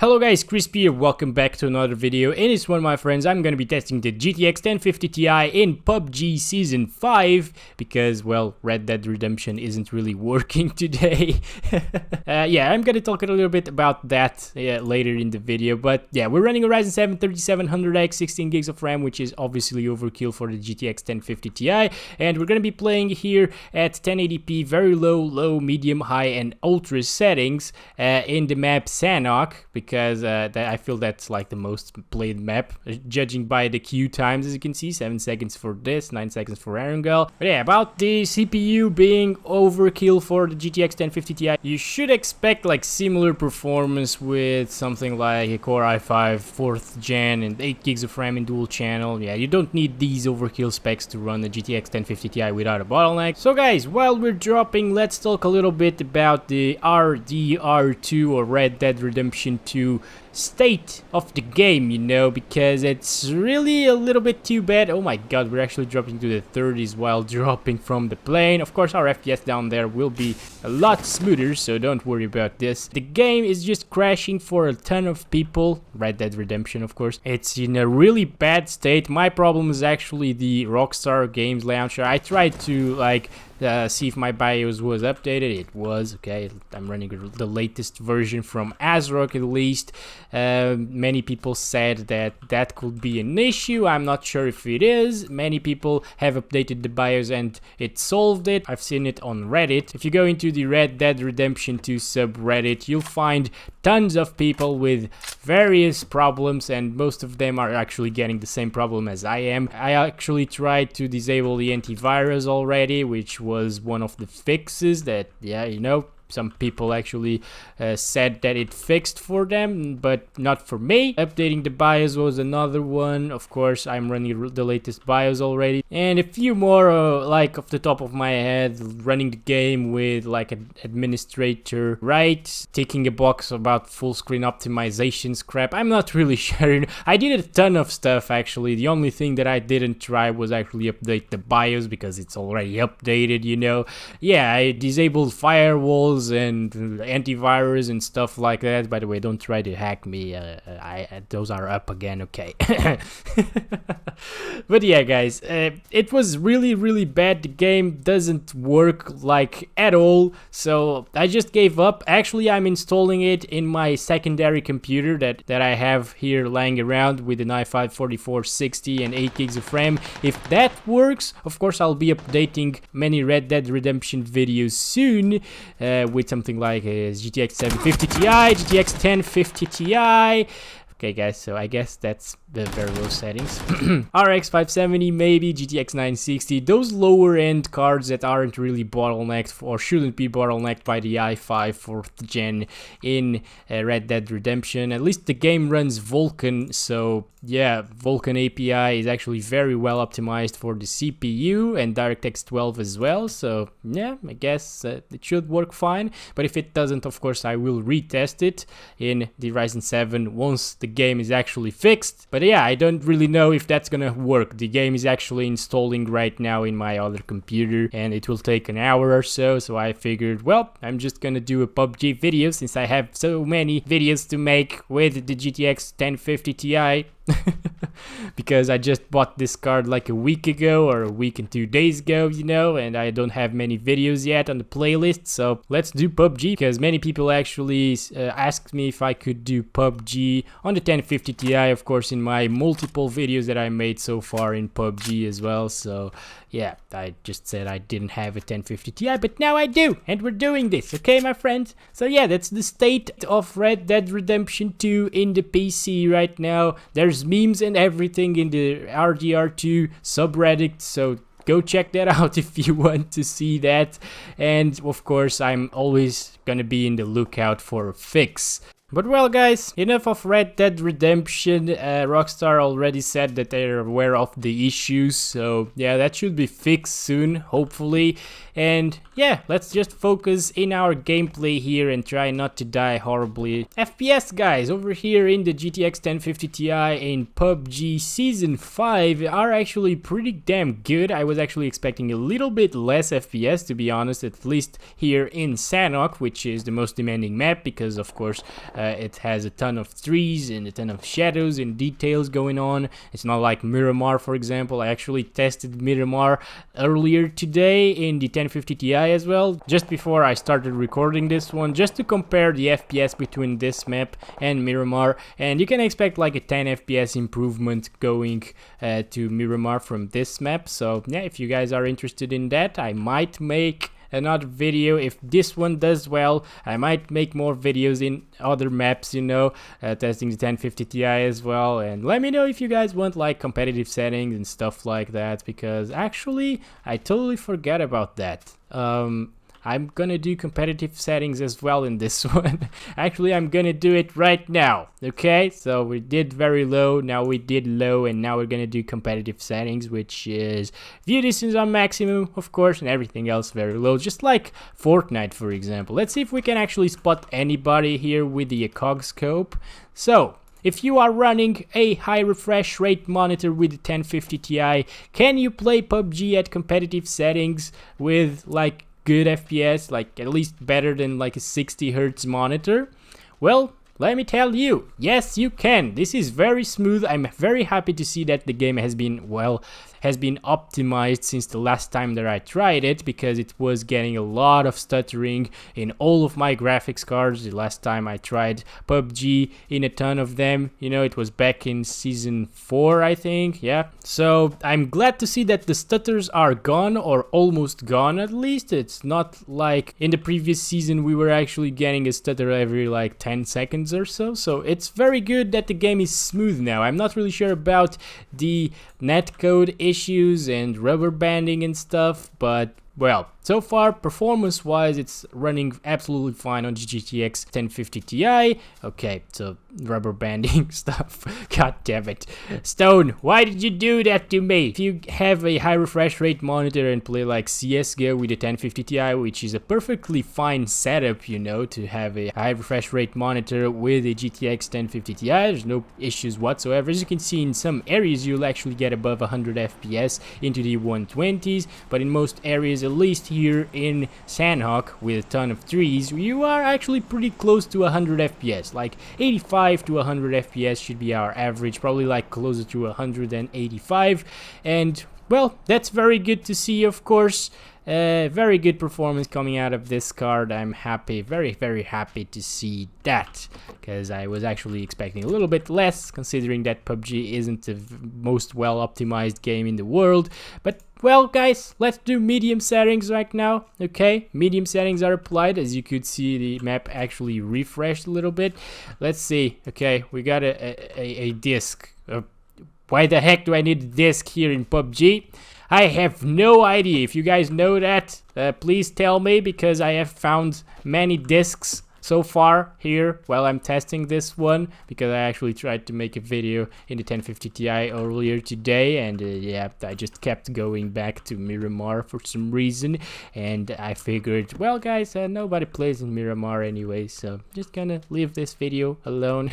Hello guys, Crispy here, welcome back to another video. In this one, my friends, I'm gonna be testing the GTX 1050 Ti in PUBG Season 5 because, well, Red Dead Redemption isn't really working today. Yeah, I'm gonna talk a little bit about that later in the video, but yeah, we're running a Ryzen 7 3700X, 16 gigs of RAM, which is obviously overkill for the GTX 1050 Ti, and we're gonna be playing here at 1080p, very low, medium, high, and ultra settings in the map Sandisk, because I feel that's like the most played map, judging by the queue times. As you can see, 7 seconds for this, 9 seconds for Erangel. But yeah, about the CPU being overkill for the GTX 1050 Ti, you should expect like similar performance with something like a Core i5 4th gen and 8 gigs of RAM in dual channel. Yeah, you don't need these overkill specs to run the GTX 1050 Ti without a bottleneck. So guys, while we're dropping, let's talk a little bit about the RDR2 or Red Dead Redemption 2 state of the game, you know, because it's really a little bit too bad. Oh my god, we're actually dropping to the 30s while dropping from the plane. Of course, our FPS down there will be a lot smoother, so don't worry about this. The game is just crashing for a ton of people. Red Dead Redemption, of course. It's in a really bad state. My problem is actually the Rockstar Games launcher. I tried to like see if my BIOS was updated. It was. Okay, I'm running the latest version from Asrock at least. Many people said that could be an issue. I'm not sure if it is. Many people have updated the BIOS and it solved it. I've seen it on Reddit. If you go into the Red Dead Redemption 2 subreddit, you'll find tons of people with various problems, and most of them are actually getting the same problem as I am. I actually tried to disable the antivirus already, which was one of the fixes that, yeah, you know, some people actually said that it fixed for them, but not for me. Updating the BIOS was another one. Of course, I'm running the latest BIOS already. And a few more, like off the top of my head, running the game with like an administrator, right? Ticking a box about full screen optimization crap. I'm not really sure. I did a ton of stuff actually. The only thing that I didn't try was actually update the BIOS because it's already updated, you know. Yeah, I disabled firewalls and antivirus and stuff like that. By the way, don't try to hack me. Those are up again, okay? But yeah, guys, it was really bad. The game doesn't work like at all, so I just gave up. Actually, I'm installing it in my secondary computer that I have here lying around with an i5 4460 and 8 gigs of RAM. If that works, of course, I'll be updating many Red Dead Redemption videos soon with something like a GTX 750 Ti, GTX 1050 Ti. Okay guys, so I guess that's the very low settings. RX 570 maybe, GTX 960, those lower end cards that aren't really bottlenecked or shouldn't be bottlenecked by the i5 4th gen in Red Dead Redemption. At least the game runs Vulkan, so yeah, Vulkan API is actually very well optimized for the CPU and DirectX 12 as well, so yeah, I guess it should work fine. But if it doesn't, of course, I will retest it in the Ryzen 7 once the game is actually fixed. But yeah, I don't really know if that's gonna work. The game is actually installing right now in my other computer and it will take an hour or so, so I figured, well, I'm just gonna do a PUBG video since I have so many videos to make with the GTX 1050 Ti. Because I just bought this card like a week ago or a week and 2 days ago, you know, and I don't have many videos yet on the playlist, so let's do PUBG, because many people actually asked me if I could do PUBG on the 1050 Ti, of course, in my multiple videos that I made so far in PUBG as well. So yeah, I just said I didn't have a 1050 Ti, but now I do, and we're doing this, okay, my friends? So yeah, that's the state of Red Dead Redemption 2 in the PC right now. There's memes and everything in the RDR2 subreddit, so go check that out if you want to see that. And of course, I'm always gonna be in the lookout for a fix. But well guys, enough of Red Dead Redemption. Rockstar already said that they're aware of the issues, so yeah, that should be fixed soon, hopefully. And yeah, let's just focus in our gameplay here and try not to die horribly. FPS guys, over here in the GTX 1050 Ti in PUBG Season 5 are actually pretty damn good. I was actually expecting a little bit less FPS, to be honest, at least here in Sandisk, which is the most demanding map, because of course It has a ton of trees and a ton of shadows and details going on. It's not like Miramar, for example. I actually tested Miramar earlier today in the 1050 Ti as well, just before I started recording this one, just to compare the FPS between this map and Miramar, and you can expect like a 10 FPS improvement going to Miramar from this map. So yeah, if you guys are interested in that, I might make another video. If this one does well, I might make more videos in other maps, you know, testing the 1050 Ti as well. And let me know if you guys want like competitive settings and stuff like that, because actually I totally forgot about that. I'm gonna do competitive settings as well in this one. Actually, I'm gonna do it right now. Okay, so we did very low, now we did low, and now we're gonna do competitive settings, which is view distance on maximum, of course, and everything else very low, just like Fortnite, for example. Let's see if we can actually spot anybody here with the cog scope. So if you are running a high refresh rate monitor with the 1050 Ti, can you play PUBG at competitive settings with like good FPS, like at least better than like a 60 Hz monitor? Well, let me tell you, yes you can. This is very smooth. I'm very happy to see that the game has been optimized since the last time that I tried it, because it was getting a lot of stuttering in all of my graphics cards the last time I tried PUBG, in a ton of them. You know, it was back in season 4, I think. Yeah, so I'm glad to see that the stutters are gone, or almost gone at least. It's not like in the previous season we were actually getting a stutter every like 10 seconds or so. So it's very good that the game is smooth now. I'm not really sure about the netcode issues and rubber banding and stuff, but well, so far performance wise it's running absolutely fine on the GTX 1050 Ti. Okay, so rubber banding stuff, god damn it. Stone, why did you do that to me? If you have a high refresh rate monitor and play like CSGO with a 1050 Ti, which is a perfectly fine setup, you know, to have a high refresh rate monitor with a GTX 1050 Ti, there's no issues whatsoever. As you can see, in some areas you'll actually get above 100 FPS into the 120s, but in most areas, at least here in Sandisk with a ton of trees, you are actually pretty close to 100 FPS. Like 85 to 100 FPS should be our average, probably like closer to 185. And well, that's very good to see, of course. Very good performance coming out of this card. I'm happy, very happy to see that, because I was actually expecting a little bit less, considering that PUBG isn't the most well optimized game in the world. But well guys, let's do medium settings right now. Okay, medium settings are applied. As you could see, the map actually refreshed a little bit. Let's see. Okay, we got a disc. Why the heck do I need a disc here in PUBG? I have no idea. If you guys know that, please tell me, because I have found many discs so far here while I'm testing this one, because I actually tried to make a video in the 1050 Ti earlier today, and yeah, I just kept going back to Miramar for some reason, and I figured, well guys, nobody plays in Miramar anyway, so just gonna leave this video alone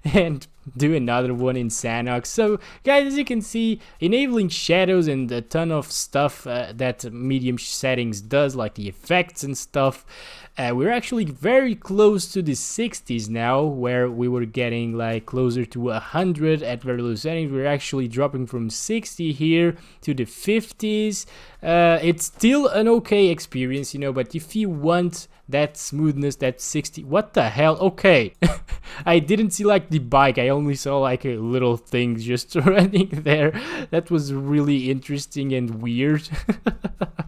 and do another one in Sandisk. So guys, as you can see, enabling shadows and a ton of stuff that medium settings does, like the effects and stuff, we're actually very close to the 60s now, where we were getting like closer to 100 at very low settings. We're actually dropping from 60 here to the 50s. It's still an okay experience, you know, but if you want that smoothness, that 60, what the hell? Okay, I didn't see like the bike, I only saw like a little thing just running there. That was really interesting and weird.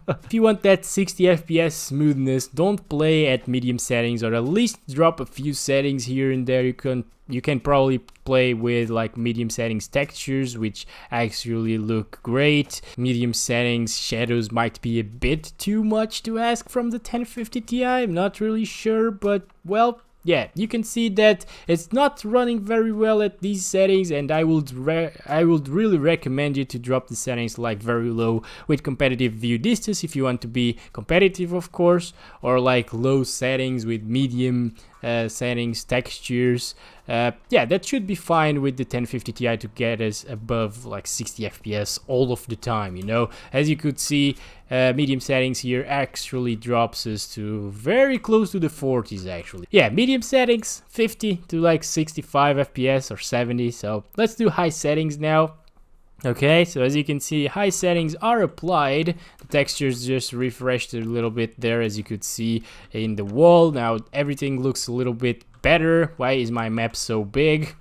If you want that 60 FPS smoothness, don't play at medium settings, or at least drop a few settings here and there. You can probably play with like medium settings textures, which actually look great. Medium settings shadows might be a bit too much to ask from the 1050 Ti, I'm not really sure, but well, yeah, you can see that it's not running very well at these settings, and I would really recommend you to drop the settings like very low with competitive view distance if you want to be competitive, of course, or like low settings with medium settings textures. Yeah, that should be fine with the 1050 Ti to get us above like 60 FPS all of the time, you know. As you could see, medium settings here actually drops us to very close to the 40s actually. Yeah, medium settings 50 to like 65 FPS or 70. So let's do high settings now. Okay, so as you can see, high settings are applied. The textures just refreshed a little bit there, as you could see in the wall. Now everything looks a little bit better. Why is my map so big?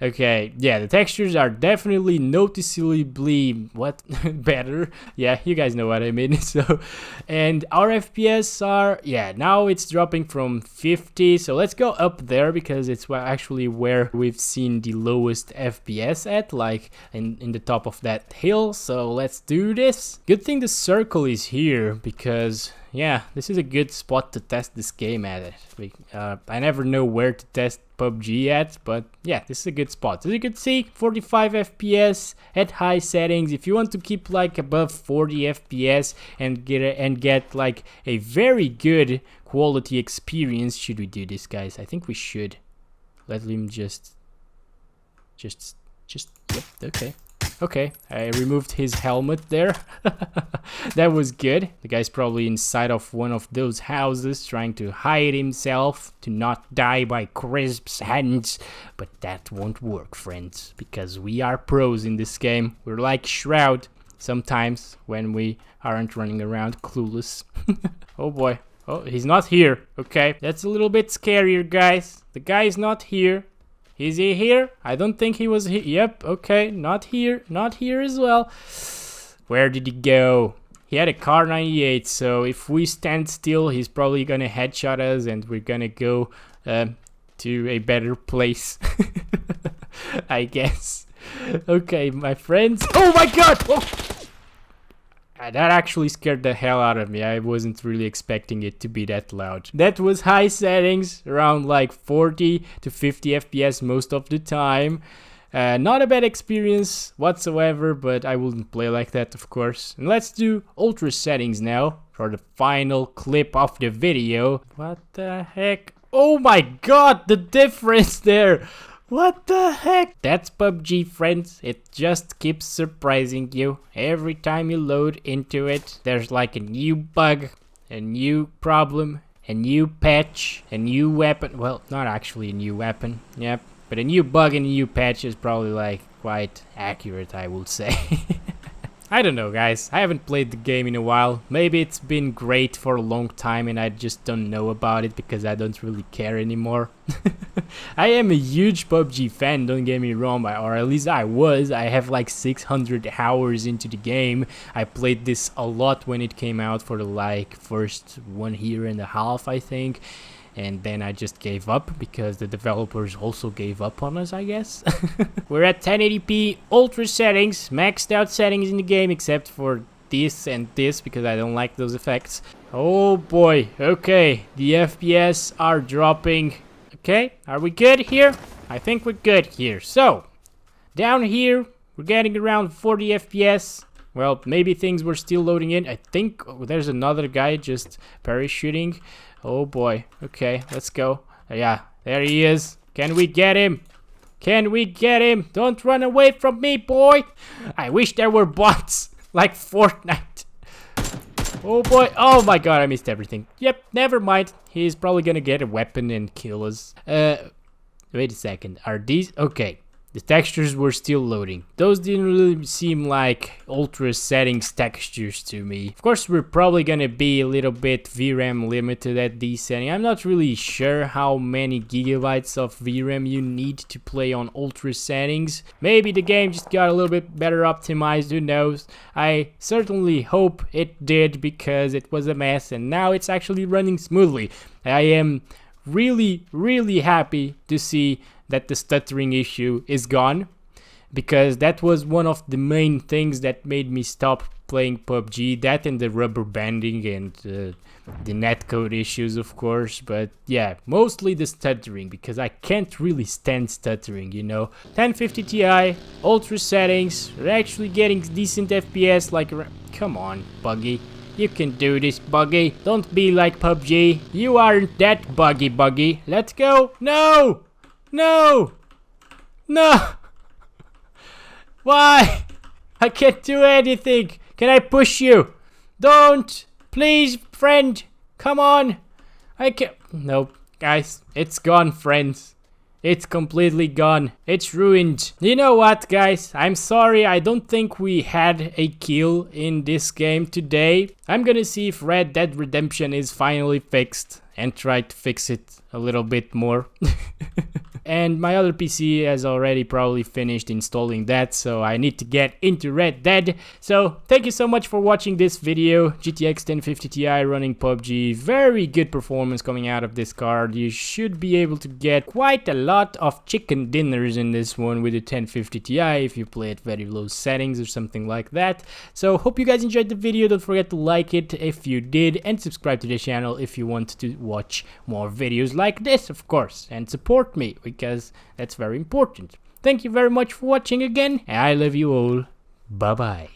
Okay, yeah, the textures are definitely noticeably better. Yeah, you guys know what I mean. So, and our FPS are, yeah, now it's dropping from 50. So let's go up there because it's actually where we've seen the lowest FPS at, like in the top of that hill. So let's do this. Good thing the circle is here because, yeah, this is a good spot to test this game at it. I never know where to test PUBG at, but yeah, this is a good spot. As you can see, 45 FPS at high settings. If you want to keep like above 40 FPS and get like a very good quality experience, should we do this, guys? I think we should. Let him just yep, okay. Okay, I removed his helmet there. That was good. The guy's probably inside of one of those houses trying to hide himself to not die by Crisp's hands. But that won't work, friends, because we are pros in this game. We're like Shroud sometimes when we aren't running around clueless. Oh boy. Oh, he's not here. Okay, that's a little bit scarier, guys. The guy's not here. Is he here? I don't think he was here. Yep, okay, not here. Not here as well. Where did he go? He had a Car 98, so if we stand still, he's probably gonna headshot us and we're gonna go to a better place. I guess. Okay, my friends. Oh my god! Oh! That actually scared the hell out of me. I wasn't really expecting it to be that loud. That was high settings, around like 40 to 50 FPS most of the time. Not a bad experience whatsoever, but I wouldn't play like that, of course. And let's do ultra settings now for the final clip of the video. What the heck? Oh my god, the difference there! What the heck? That's PUBG, friends. It just keeps surprising you. Every time you load into it, there's like a new bug, a new problem, a new patch, a new weapon. Well, not actually a new weapon. Yep. But a new bug and a new patch is probably like quite accurate, I would say. I don't know, guys. I haven't played the game in a while. Maybe it's been great for a long time and I just don't know about it because I don't really care anymore. I am a huge PUBG fan, don't get me wrong, or at least I was. I have like 600 hours into the game. I played this a lot when it came out for the like first 1.5 years, I think. And then I just gave up because the developers also gave up on us, I guess. We're at 1080p ultra settings, maxed out settings in the game, except for this and this because I don't like those effects. Oh boy, okay, the FPS are dropping. Okay, are we good here? I think we're good here. So, down here, we're getting around 40 FPS. Well, maybe things were still loading in. I think there's another guy just parachuting. Oh boy. Okay, let's go. Yeah, there he is. Can we get him? Can we get him? Don't run away from me, boy. I wish there were bots like Fortnite. Oh boy. Oh my god, I missed everything. Yep, never mind. He's probably gonna get a weapon and kill us. Wait a second. Are these... Okay. The textures were still loading. Those didn't really seem like ultra settings textures to me. Of course, we're probably gonna be a little bit VRAM limited at these settings. I'm not really sure how many gigabytes of VRAM you need to play on ultra settings. Maybe the game just got a little bit better optimized, who knows. I certainly hope it did because it was a mess and now it's actually running smoothly. I am really happy to see that the stuttering issue is gone, because that was one of the main things that made me stop playing PUBG. That and the rubber banding and the netcode issues, of course. But yeah, mostly the stuttering, because I can't really stand stuttering, you know. 1050 Ti, ultra settings, we're actually getting decent FPS. Like, come on, Buggy. You can do this, Buggy. Don't be like PUBG. You aren't that buggy. Let's go. No! No! No! Why? I can't do anything. Can I push you? Don't! Please, friend! Come on! I can't. Nope. Guys, it's gone, friends. It's completely gone. It's ruined. You know what, guys? I'm sorry. I don't think we had a kill in this game today. I'm gonna see if Red Dead Redemption is finally fixed and try to fix it a little bit more. And my other PC has already probably finished installing that, so I need to get into Red Dead. So thank you so much for watching this video. GTX 1050 Ti running PUBG. Very good performance coming out of this card. You should be able to get quite a lot of chicken dinners in this one with the 1050 Ti if you play at very low settings or something like that. So hope you guys enjoyed the video. Don't forget to like it if you did, and subscribe to the channel if you want to watch more videos like this, of course, and support me, because that's very important. Thank you very much for watching again, and I love you all. Bye bye.